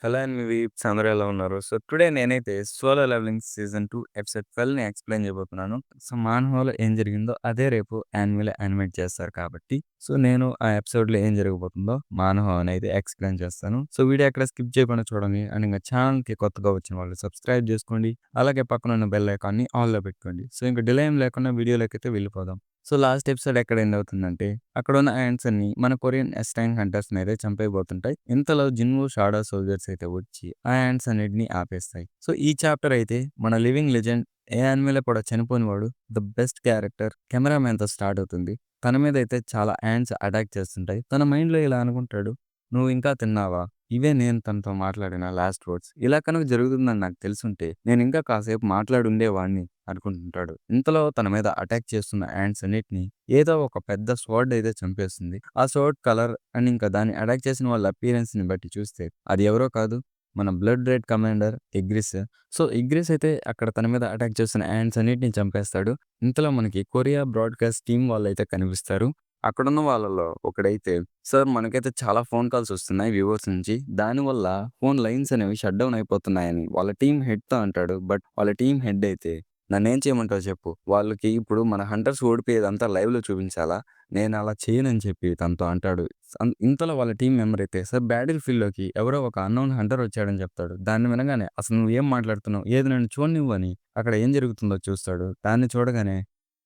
Hello and me weeps అందరూ ఎలా ఉన్నారు? సో, టుడే నేనైతే 'సోలో లెవెలింగ్' సీజన్ 2 ఎపిసోడ్ 12ని ఎక్స్‌ప్లెయిన్ చేయబోతున్నాను. సో, మాన్‌హోలో ఏం జరిగిందో అదే రేపు యానిమేలో యానిమేట్ చేస్తారు కాబట్టి, సో, నేను ఆ ఎపిసోడ్‌లో ఏం జరగబోతుందో మాన్‌హో అనేది ఎక్స్‌ప్లెయిన్ చేస్తాను. సో, వీడియో ఎక్కడ స్కిప్ చేయకుండా చూడండి. అండ్ ఇంక ఛానెల్‌కి కొత్తగా వచ్చిన వాళ్ళు సబ్స్క్రైబ్ చేసుకోండి. అలాగే పక్కనున్న బెల్ ఐకాన్‌ని ఆల్‌లో పెట్టుకోండి. సో, ఇంక డిలే ఏం లేకుండా వీడియోలోకైతే వెళ్ళిపోదాం. సో, లాస్ట్ ఎపిసోడ్ ఎక్కడ ఎండ్ అవుతుందంటే, అక్కడున్న యాంట్స్ అన్నీ మన కొరియన్ ఎస్టైన్ హంటర్స్‌ని అయితే చంపేయబోతుంటాయి. ఇంతలో జిన్‌వూ షాడో సోల్జర్స్ అయితే వచ్చి ఆ యాంట్స్ అన్నిటిని ఆపేస్తాయి. సో, ఈ చాప్టర్ అయితే మన లివింగ్ లెజెండ్ ఏ యానిమేలో కూడా చనిపోనివాడు ద బెస్ట్ క్యారెక్టర్ కెమెరామెన్‌తో స్టార్ట్ అవుతుంది. తన మీద అయితే చాలా యాంట్స్ అటాక్ చేస్తుంటాయి. తన మైండ్‌లో ఇలా అనుకుంటాడు, "నువ్వు ఇంకా తిన్నావా?" ఇవే నేను తనతో మాట్లాడిన లాస్ట్ వర్డ్స్. ఇలా కనుక జరుగుతుందని నాకు తెలిసుంటే నేనింకా కాసేపు మాట్లాడుండేవాడిని అనుకుంటుంటాడు. ఇంతలో తన మీద అటాక్ చేస్తున్న యాంట్స్ అన్నిటిని ఏదో ఒక పెద్ద స్వర్డ్ అయితే చంపేస్తుంది. ఆ స్వర్డ్ కలర్ అండ్ ఇంకా దాన్ని అటాక్ చేసిన వాళ్ళ అపియరెన్స్‌ని బట్టి చూస్తే అది ఎవరో కాదు, మన blood red commander Igris. So, Igris అయితే అక్కడ తన మీద అటాక్ చేస్తున్న యాంట్స్ అన్నిటిని చంపేస్తాడు. ఇంతలో మనకి కొరియా బ్రాడ్‌కాస్ట్ టీమ్ వాళ్ళైతే కనిపిస్తారు. అక్కడున్న వాళ్ళలో ఒకడైతే, "సార్ మనకైతే చాలా ఫోన్ కాల్స్ వస్తున్నాయి వ్యూవర్స్ నుంచి. దానివల్ల ఫోన్ లైన్స్ అనేవి షట్ డౌన్ అయిపోతున్నాయని" వాళ్ళ టీమ్ హెడ్‌తో అంటాడు. బట్ వాళ్ళ టీమ్ హెడ్ అయితే, "నన్నేం చేయమంటావు చెప్పు. వాళ్ళకి ఇప్పుడు మన హంటర్స్ ఓడిపోయేదంతా లైవ్‌లో చూపించాలా? నేను అలా చేయనని" చెప్పి తనతో అంటాడు. ఇంతలో వాళ్ళ టీమ్ మెంబర్ అయితే, "సార్ బ్యాటిల్ ఫీల్డ్‌లోకి ఎవరో ఒక అన్‌నోన్ హంటర్ వచ్చాడని" చెప్తాడు. దాన్ని వినగానే, "అసలు నువ్వేం మాట్లాడుతున్నావు? ఏది నన్ను చూడనివ్వు" అని అక్కడ ఏం జరుగుతుందో చూస్తాడు. దాన్ని చూడగానే,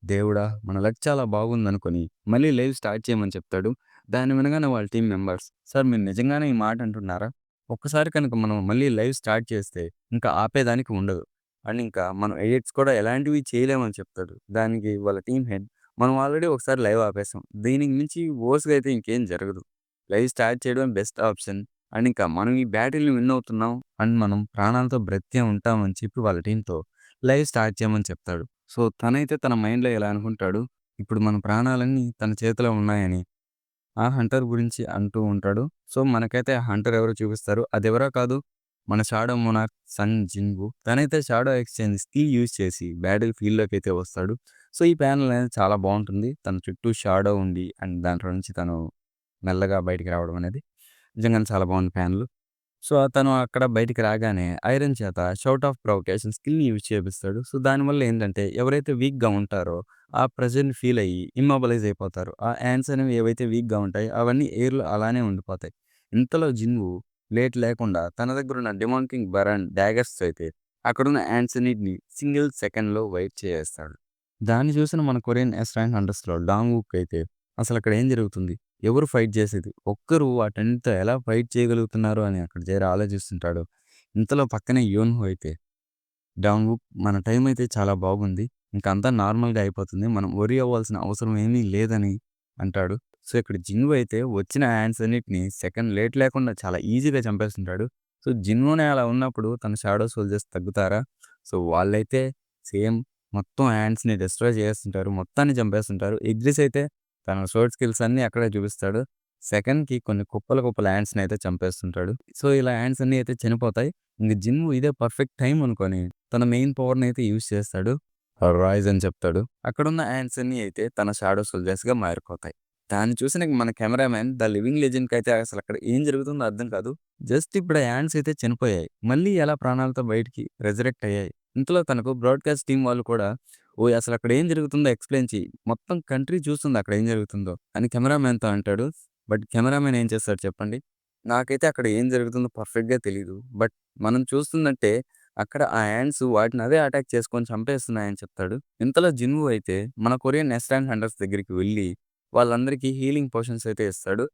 దేవుడా! మన లక్ చాలా బాగుందనుకోని మళ్ళీ లైవ్ స్టార్ట్ చేయమని చెప్తాడు. దాన్ని వినగానే వాళ్ళ టీమ్ మెంబర్స్, "సార్ మీరు నిజంగానే ఈ మాట అంటున్నారా? ఒక్కసారి కనుక మనం మళ్ళీ లైవ్ స్టార్ట్ చేస్తే ఇంకా ఆపేదానికి ఉండదు. అండ్ ఇంకా మనం ఎడిట్స్ కూడా ఎలాంటివి చేయలేమని" చెప్తాడు. దానికి వాళ్ళ టీమ్ హెడ్, "మనం ఆల్రెడీ ఒకసారి లైవ్ ఆపేసాం. దీనికి మించి వోర్స్‌గా అయితే ఇంకేం జరగదు. లైవ్ స్టార్ట్ చేయడమే బెస్ట్ ఆప్షన్. అండ్ ఇంకా మనం ఈ బ్యాటిల్‌ని విన్ అవుతున్నాం. అండ్ మనం ప్రాణాలతో బ్రతికే ఉంటాం" అని చెప్పి వాళ్ళ టీమ్‌తో లైవ్ స్టార్ట్ చేయమని చెప్తాడు. సో, తనైతే తన మైండ్‌లో ఇలా అనుకుంటాడు, ఇప్పుడు మన ప్రాణాలన్నీ తన చేతిలో ఉన్నాయని. ఆ హంటర్ గురించి అంటూ ఉంటాడు. సో, మనకైతే ఆ హంటర్ ఎవరో చూపిస్తారు. అదెవరో కాదు, మన షాడో మోనార్క్ సన్ జిన్‌వు. తనైతే షాడో ఎక్స్‌చేంజ్ స్కిల్ యూజ్ చేసి బ్యాటిల్ ఫీల్డ్‌లోకైతే వస్తాడు. సో, ఈ ప్యానెల్ అనేది చాలా బావుంటుంది. తన చుట్టూ షాడో ఉండి అండ్ దాంట్లో నుంచి తను మెల్లగా బయటికి రావడం అనేది నిజంగానే చాలా బాగుంది ప్యానెల్. సో, తను అక్కడ బయటికి రాగానే ఐరన్ చేత షౌట్ ఆఫ్ ప్రొవొకేషన్ స్కిల్‌ని యూజ్ చేపిస్తాడు. సో, దానివల్ల ఏంటంటే ఎవరైతే వీక్‌గా ఉంటారో ఆ ప్రెషర్‌ని ఫీల్ అయ్యి ఇమ్మొబలైజ్ అయిపోతారు. ఆ యాంట్స్ అనేవి ఏవైతే వీక్‌గా ఉంటాయో అవన్నీ ఎయిర్‌లో అలానే ఉండిపోతాయి. ఇంతలో జిన్‌వు లేట్ లేకుండా తన దగ్గరున్న డెమాన్ కింగ్ బరాన్ డాగర్స్‌తో అయితే అక్కడున్న యాంట్స్ అన్నిటిని సింగిల్ సెకండ్‌లో వైప్ చేసేస్తాడు. దాన్ని చూసిన మన కొరియన్ ఎస్ ర్యాంక్ హంటర్స్‌లో డాంగ్ వుక్ అయితే అసలక్కడ ఏం జరుగుతుంది? ఎవరు ఫైట్ చేసేది? ఒక్కరు వాటన్నిటితో ఎలా ఫైట్ చేయగలుగుతున్నారు అని అక్కడ జేర ఆలోచిస్తుంటాడు. ఇంతలో పక్కనే యోన్‌హో అయితే, "డాంగ్‌వుక్ మన టైం అయితే చాలా బాగుంది. ఇంక అంతా నార్మల్‌గా అయిపోతుంది. మనం వరీ అవ్వాల్సిన అవసరం ఏమీ లేదని" అంటాడు. సో, ఇక్కడ జిన్‌వో అయితే వచ్చిన హ్యాండ్స్ అన్నిటిని సెకండ్ లేట్ లేకుండా చాలా ఈజీగా చంపేస్తుంటాడు. సో, జిన్‌వోనే అలా ఉన్నప్పుడు తన షాడో సోల్జర్స్ తగ్గుతారా? సో, వాళ్ళైతే సేమ్ మొత్తం హ్యాండ్స్‌ని డిస్ట్రాయ్ చేసేస్తుంటారు. మొత్తాన్ని చంపేస్తుంటారు. ఇగ్రిస్ అయితే తన సోర్డ్ స్కిల్స్ అన్నీ అక్కడే చూపిస్తాడు. సెకండ్‌కి కొన్ని కుప్పలు కుప్పల యాంట్స్‌ని అయితే చంపేస్తుంటాడు. సో, ఇలా యాంట్స్ అన్నీ అయితే చనిపోతాయి. ఇంక జిన్‌వు ఇదే పర్ఫెక్ట్ టైమ్ అనుకోని తన మెయిన్ పవర్‌ని అయితే యూజ్ చేస్తాడు. రైజ్ అని చెప్తాడు. అక్కడున్న యాంట్స్ అన్నీ అయితే తన షాడో సోల్జర్స్‌గా మారిపోతాయి. దాన్ని చూసిన మన కెమెరామాన్ ద లివింగ్ లెజెండ్‌కైతే అసలక్కడ ఏం జరుగుతుందో అర్థం కాదు. జస్ట్ ఇప్పుడు ఆ యాంట్స్ అయితే చనిపోయాయి. మళ్ళీ ఎలా ప్రాణాలతో బయటికి రెజరెక్ట్ అయ్యాయి. ఇంతలో తనకు బ్రాడ్‌కాస్ట్ టీమ్ వాళ్ళు కూడా, "ఓయ్! అసలక్కడ ఏం జరుగుతుందో ఎక్స్‌ప్లెయిన్ చెయ్యి. మొత్తం కంట్రీ చూస్తుంది అక్కడ ఏం జరుగుతుందో" అని కెమెరామాన్‌తో అంటాడు. బట్ కెమెరామాన్ ఏం చేస్తాడు చెప్పండి? "నాకైతే అక్కడ ఏం జరుగుతుందో పర్ఫెక్ట్‌గా తెలీదు. బట్ మనం చూస్తున్నట్టే అక్కడ ఆ యాంట్స్ వాటిని అవే అటాక్ చేసుకొని చంపేస్తున్నాయని" చెప్తాడు. ఇంతలో జిన్‌వు అయితే మన కొరియన్ నెస్టాండ్ హంటర్స్ దగ్గరికి వెళ్లి వాళ్ళందరికీ హీలింగ్ పోషన్స్ అయితే ఇస్తాడు.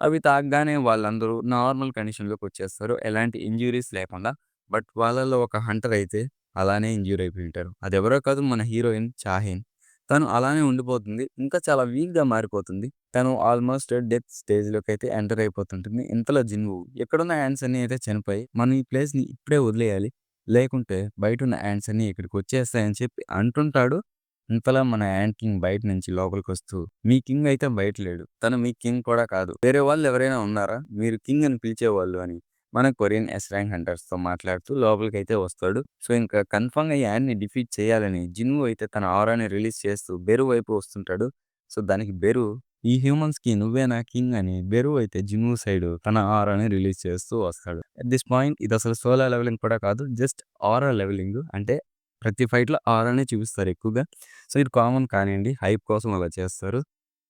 అవి తాగగానే వాళ్ళందరూ నార్మల్ కండిషన్‌లోకి వచ్చేస్తారు. ఎలాంటి ఇంజ్యూరీస్ లేకుండా. బట్ వాళ్ళలో ఒక హంటర్ అయితే అలానే ఇంజ్యూర్ అయిపోయి ఉంటారు. అదెవరో కాదు, మన హీరోయిన్ చాహిన్. తను అలానే ఉండిపోతుంది. ఇంకా చాలా వీక్‌గా మారిపోతుంది. తను ఆల్మోస్ట్ డెత్ స్టేజ్‌లోకైతే ఎంటర్ అయిపోతుంటుంది. ఇంతలో జిన్‌వు ఇక్కడున్న యాంట్స్ అన్నీ అయితే చనిపోయి, మనం ఈ ప్లేస్‌ని ఇప్పుడే వదిలేయాలి. లేకుంటే బయటున్న యాంట్స్ అన్నీ ఇక్కడికి వచ్చేస్తాయని చెప్పి అంటుంటాడు. ఇంతలో మన యాంట్ కింగ్ బయట నుంచి లోపలికొస్తూ, "మీ కింగ్ అయితే బయట లేడు. తను మీ కింగ్ కూడా కాదు. వేరే వాళ్ళు ఎవరైనా ఉన్నారా? మీరు కింగ్ అని పిలిచేవాళ్ళు" అని మన కొరియన్ ఎస్ ర్యాంక్ హంటర్స్‌తో మాట్లాడుతూ లోపలికైతే వస్తాడు. సో, ఇంకా కన్ఫర్మ్‌గా ఈ యాంట్‌ని డిఫీట్ చేయాలని జిన్‌వు అయితే తన ఆరాని రిలీజ్ చేస్తూ బెరు వైపు వస్తుంటాడు. సో, దానికి బెరు, ఈ హ్యూమన్స్‌కి నువ్వేనా కింగ్ అని బెరు అయితే జిన్‌వు సైడ్ తన ఆరాని రిలీజ్ చేస్తూ వస్తాడు. అట్ దిస్ పాయింట్ ఇదసలు సోలో లెవెలింగ్ కూడా కాదు. Just aura leveling. అంటే ప్రతి ఫైట్‌లో ఆరానే చూపిస్తారు ఎక్కువగా. సో, ఇది కామన్ కానియండి. హైప్ కోసం అలా చేస్తారు.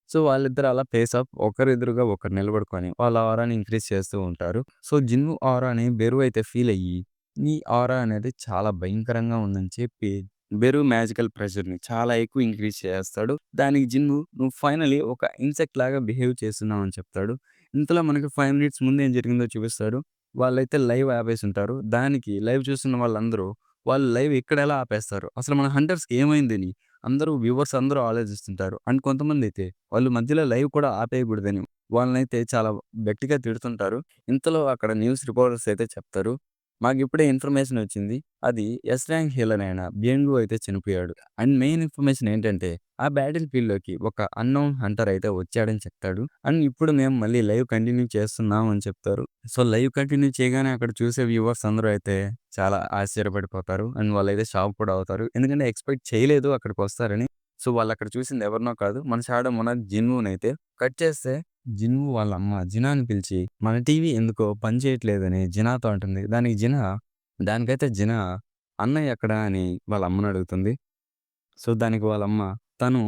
సో, వాళ్ళిద్దరు అలా ఫేస్ ఆఫ్ ఒకరెదురుగా ఒకరు నిలబడుకొని వాళ్ళ ఆరాని ఇంక్రీజ్ చేస్తూ ఉంటారు. సో, జిన్‌వు ఆరాని బెరు అయితే ఫీల్ అయ్యి, నీ ఆరా అనేది చాలా భయంకరంగా ఉందని చెప్పి బెరు మ్యాజికల్ ప్రెషర్‌ని చాలా ఎక్కువ ఇంక్రీజ్ చేస్తాడు. దానికి జిన్‌వు నువ్వు ఫైనల్లీ ఒక ఇన్సెక్ట్ లాగా బిహేవ్ చేస్తున్నావు అని చెప్తాడు. ఇంతలో మనకి 5 మినిట్స్ ముందు ఏం జరిగిందో చూపిస్తాడు. వాళ్ళైతే లైవ్ ఆపేసుంటారు. దానికి లైవ్ చూస్తున్న వాళ్ళందరూ వాళ్ళు లైవ్ ఇక్కడెలా ఆపేస్తారు? అసలు మన హంటర్స్‌కి ఏమైందని అందరూ వ్యూవర్స్ అందరూ ఆలోచిస్తుంటారు. అండ్ కొంతమందైతే వాళ్ళు మధ్యలో లైవ్ కూడా ఆపేయకూడదని వాళ్ళనైతే చాలా గట్టిగా తిడుతుంటారు. ఇంతలో అక్కడ న్యూస్ రిపోర్టర్స్ అయితే చెప్తారు. మాకిప్పుడే ఇన్ఫర్మేషన్ వచ్చింది. అది ఎస్ ర్యాంక్ హీలర్ అయిన బియంగు అయితే చనిపోయాడు. అండ్ మెయిన్ ఇన్ఫర్మేషన్ ఏంటంటే ఆ బ్యాటిల్ ఫీల్డ్‌లోకి ఒక అన్‌నోన్ హంటర్ అయితే వచ్చాడని చెప్తాడు. అండ్ ఇప్పుడు మేము మళ్ళీ లైవ్ కంటిన్యూ చేస్తున్నాం అని చెప్తారు. సో, లైవ్ కంటిన్యూ చేయగానే అక్కడ చూసే వ్యూవర్స్ అందరూ అయితే చాలా ఆశ్చర్యపడిపోతారు. అండ్ వాళ్ళైతే షాక్ కూడా అవుతారు. ఎందుకంటే ఎక్స్‌పెక్ట్ చేయలేదు అక్కడికొస్తారని. సో, వాళ్ళక్కడ చూసింది ఎవరినో కాదు మన షాడో మొనార్క్ జిన్‌వునైతే. కట్ చేస్తే జిన్‌వు వాళ్ళ అమ్మ జినాని పిలిచి మన టీవీ ఎందుకో పని చేయట్లేదని జినాతో అంటుంది. దానికైతే జినా అన్నయ్య ఎక్కడ అని వాళ్ళ అమ్మని అడుగుతుంది. సో, దానికి వాళ్ళమ్మ తను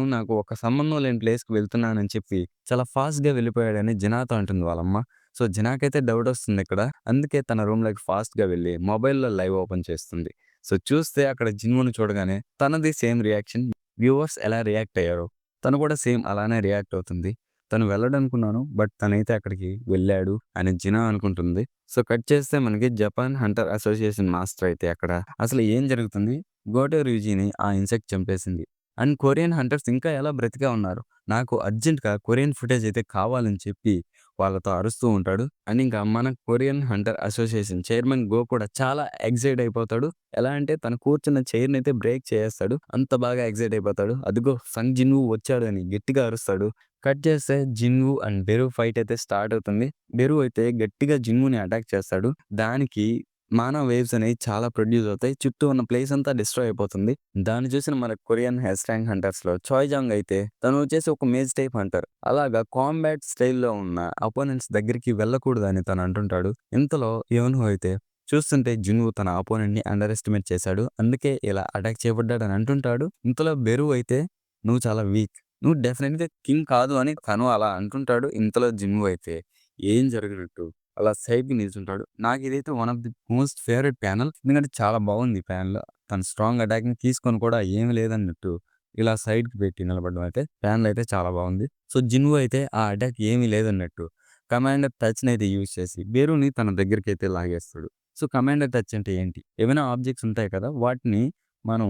నాకు ఒక సంబంధం లేని ప్లేస్‌కి వెళ్తున్నానని చెప్పి చాలా ఫాస్ట్‌గా వెళ్ళిపోయాడని జినాతో అంటుంది వాళ్ళమ్మ. సో, జినాకైతే డౌటొస్తుందిక్కడ. అందుకే తన రూమ్‌లోకి ఫాస్ట్‌గా వెళ్లి మొబైల్‌లో లైవ్ ఓపెన్ చేస్తుంది. సో, చూస్తే అక్కడ జిన్‌వుని చూడగానే తనది సేమ్ రియాక్షన్. వ్యూవర్స్ ఎలా రియాక్ట్ అయ్యారో తను కూడా సేమ్ అలానే రియాక్ట్ అవుతుంది. తను వెళ్ళడనుకున్నాను. బట్ తనైతే అక్కడికి వెళ్ళాడు అని జినా అనుకుంటుంది. సో, కట్ చేస్తే మనకి జపాన్ హంటర్ అసోసియేషన్ మాస్టర్ అయితే అక్కడ అసలు ఏం జరుగుతుంది? గోటో ర్యూజీని ఆ ఇన్సెక్ట్ చంపేసింది. అండ్ కొరియన్ హంటర్స్ ఇంకా ఎలా బ్రతికే ఉన్నారు. నాకు అర్జెంట్‌గా కొరియన్ ఫుటేజ్ అయితే కావాలని చెప్పి వాళ్ళతో అరుస్తూ ఉంటాడు. అండ్ ఇంకా మన Korean Hunter association chairman go కూడా చాలా ఎక్సైట్ అయిపోతాడు. ఎలా అంటే తను కూర్చున్న చైర్‌నైతే బ్రేక్ చేసేస్తాడు. అంత బాగా ఎక్సైట్ అయిపోతాడు. అదిగో సంగ్ జిన్‌వూ వచ్చాడు అని గట్టిగా అరుస్తాడు. కట్ చేస్తే జిన్‌వూ అండ్ బెరు ఫైట్ అయితే స్టార్ట్ అవుతుంది. బెరు అయితే గట్టిగా జిన్‌వూని అటాక్ చేస్తాడు. దానికి మానవ వేవ్స్ అనేవి చాలా ప్రొడ్యూస్ అవుతాయి. చుట్టూ ఉన్న ప్లేస్ అంతా డిస్ట్రాయ్ అయిపోతుంది. దాన్ని చూసిన మన కొరియన్ హెస్ ర్యాంక్ హంటర్స్‌లో చాయ్ జాంగ్ అయితే తను వచ్చేసి ఒక మేజ్ టైప్ హంటర్. అలాగా కాంబాట్ స్టైల్‌లో ఉన్న అపోనెంట్స్ దగ్గరికి వెళ్ళకూడదని తను అంటుంటాడు. ఇంతలో యోన్‌హో అయితే చూస్తుంటే జిన్‌వూ తన అపోనెంట్‌ని అండర్ ఎస్టిమేట్ చేశాడు. అందుకే ఇలా అటాక్ చేయబడ్డాడని అంటుంటాడు. ఇంతలో బెరు అయితే నువ్వు చాలా వీక్. నువ్వు డెఫినిట్‌గా కింగ్ కాదు అని తను అలా అంటుంటాడు. ఇంతలో జిన్‌వూ అయితే ఏం జరగనట్టు అలా సైడ్‌కి నిల్చుంటాడు. నాకిదైతే one of the most favourite panel. ఎందుకంటే చాలా బాగుంది ఈ ప్యానెల్. తను స్ట్రాంగ్ అటాక్‌ని తీసుకొని కూడా ఏమి లేదన్నట్టు ఇలా సైడ్‌కి పెట్టి నిలబడడం అయితే ప్యానెల్ అయితే చాలా బాగుంది. సో, జిన్‌వూ అయితే ఆ అటాక్ ఏమీ లేదన్నట్టు కమాండర్ టచ్‌నైతే యూజ్ చేసి బెరూని తన దగ్గరికైతే లాగేస్తాడు. సో, కమాండర్ టచ్ అంటే ఏంటి? ఏవైనా ఆబ్జెక్ట్స్ ఉంటాయి కదా! వాటిని మనం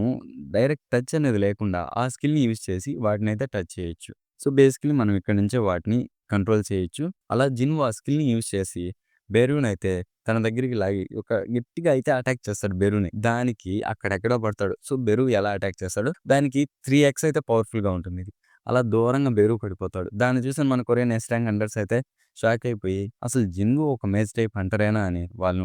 డైరెక్ట్ టచ్ అనేది లేకుండా ఆ స్కిల్‌ని యూజ్ చేసి వాటినైతే టచ్ చేయొచ్చు. సో, బేసికల్లీ మనం ఇక్కడి నుంచే వాటిని కంట్రోల్ చేయొచ్చు. అలా జిన్‌వూ ఆ స్కిల్‌ని యూజ్ చేసి బెరూనయితే తన దగ్గరికి లాగి ఒక గట్టిగా అయితే అటాక్ చేస్తాడు బెరూని. దానికి అక్కడెక్కడో పడతాడు. సో, బెరు ఎలా అటాక్ చేస్తాడో దానికి 3x అయితే పవర్‌ఫుల్‌గా ఉంటుందిది. అలా దూరంగా బెరు పడిపోతాడు. దాన్ని చూసిన మన కొరియన్ ఎస్ ర్యాంక్ హంటర్స్ అయితే షాక్ అయిపోయి అసలు జిన్‌వూ ఒక మేజ్ టైప్ హంటరేనా అని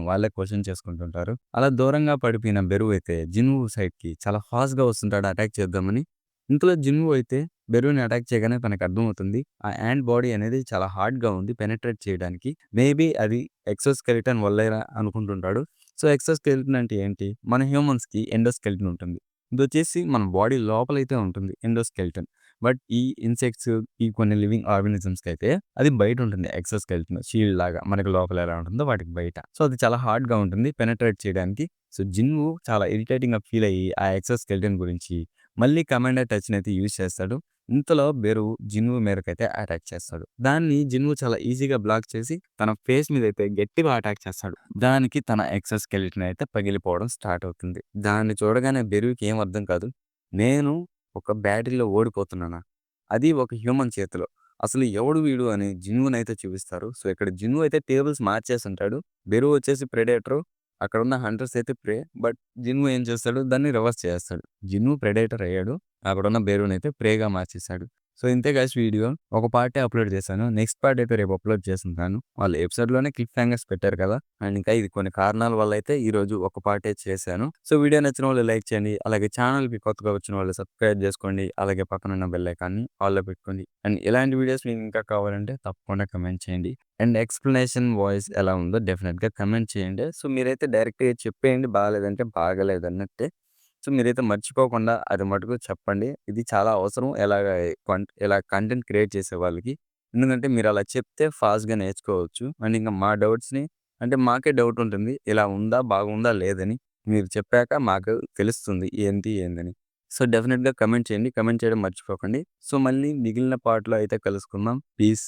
వాళ్ళే క్వెషన్ చేసుకుంటుంటారు. అలా దూరంగా పడిపోయిన బెరు అయితే జిన్‌వూ సైడ్‌కి చాలా ఫాస్ట్‌గా వస్తుంటాడు అటాక్ చేద్దామని. ఇంతలో జిన్‌వూ అయితే బెరూని అటాక్ చేయగానే తనకర్థమవుతుంది. ఆ యాంట్ బాడీ అనేది చాలా హార్డ్‌గా ఉంది పెనెట్రేట్ చేయడానికి. మేబీ అది ఎక్సోస్కెలిటన్ వల్లేనా అనుకుంటుంటాడు. సో, ఎక్సోస్కెలిటన్ అంటే ఏంటి? మన హ్యూమన్స్‌కి ఎండోస్కెలిటన్ ఉంటుంది. ఇదొచ్చేసి మన బాడీ లోపలైతే ఉంటుంది ఎండోస్కెలిటన్. బట్ ఈ ఇన్సెక్ట్స్, ఈ కొన్ని లివింగ్ ఆర్గానిజమ్స్‌కైతే అది బయటుంటుంది ఎక్సోస్కెలిటన్. షీల్డ్ లాగా మనకి లోపల ఎలా ఉంటుందో వాటికి బయట. సో, అది చాలా హార్డ్‌గా ఉంటుంది పెనెట్రేట్ చేయడానికి. సో, జిన్‌వూ చాలా ఇరిటేటింగ్‌గా ఫీల్ అయ్యి ఆ ఎక్సోస్కెలిటన్ గురించి మళ్ళీ కమాండర్ టచ్‌నైతే యూజ్ చేస్తాడు. ఇంతలో బెరు జిన్‌వూ మీదకైతే అటాక్ చేస్తాడు. దాన్ని జిన్‌వూ చాలా ఈజీగా బ్లాక్ చేసి తన ఫేస్ మీదైతే గట్టిగా అటాక్ చేస్తాడు. దానికి తన ఎక్సోస్కెలిటన్ అయితే పగిలిపోవడం స్టార్ట్ అవుతుంది. దాన్ని చూడగానే బెరుకి ఏం అర్థం కాదు. నేను ఒక బ్యాటిల్‌లో ఓడిపోతున్నానా? అది ఒక హ్యూమన్ చేతిలో. అసలు ఎవడు వీడు అని జిన్‌వూనైతే చూపిస్తారు. సో, ఇక్కడ జిన్‌వూ అయితే టేబుల్స్ మార్చేసుంటాడు. బెరు వచ్చేసి ప్రెడేటర్. అక్కడున్న హంటర్స్ అయితే ప్రే. బట్ జిన్‌వూ ఏం చేస్తాడు దాన్ని రివర్స్ చేసేస్తాడు. జిన్‌వూ ప్రెడేటర్ అయ్యాడు. అక్కడున్న బెరూనైతే ప్రేగా మార్చేసాడు. సో ఇంతే గైస్ వీడియో. ఒక పార్టే అప్‌లోడ్ చేశాను. నెక్స్ట్ పార్ట్ అయితే రేపు అప్‌లోడ్ చేసుంటాను. వాళ్ళు ఎపిసోడ్‌లోనే క్లిఫ్ హ్యాంగర్స్ పెట్టారు కదా! అండ్ ఇంకా ఇది కొన్ని కారణాల వల్ల అయితే ఈరోజు ఒక పార్టే చేశాను. సో వీడియో నచ్చిన వాళ్ళు లైక్ చేయండి. అలాగే ఛానల్‌కి కొత్తగా వచ్చిన వాళ్ళు సబ్స్క్రైబ్ చేసుకోండి. అలాగే పక్కనున్న బెల్ ఐకాన్‌ని ఆల్‌లో పెట్టుకోండి. అండ్ ఇలాంటి వీడియోస్ మీకు ఇంకా కావాలంటే తప్పకుండా కమెంట్ చేయండి. అండ్ ఎక్స్‌ప్లనేషన్ వాయిస్ ఎలా ఉందో డెఫినిట్‌గా కమెంట్ చేయండి. సో మీరైతే డైరెక్ట్‌గా చెప్పేయండి బాలేదంటే బాగాలేదన్నట్టే. సో మీరైతే మర్చిపోకుండా అది మటుకు చెప్పండి. ఇది చాలా అవసరం. ఇలా కంటెంట్ క్రియేట్ చేసే వాళ్ళకి. ఎందుకంటే మీరలా చెప్తే ఫాస్ట్‌గా నేర్చుకోవచ్చు. అండ్ ఇంకా మా డౌట్స్‌ని అంటే మాకే డౌట్ ఉంటుంది. ఇలా ఉందా? బాగుందా? లేదని. మీరు చెప్పాక మాకు తెలుస్తుంది. ఏందని. సో డెఫినిట్‌గా కమెంట్ చేయండి. కమెంట్ చేయడం మర్చిపోకండి. సో మళ్ళీ మిగిలిన పార్ట్‌లో అయితే కలుసుకుందాం. పీస్.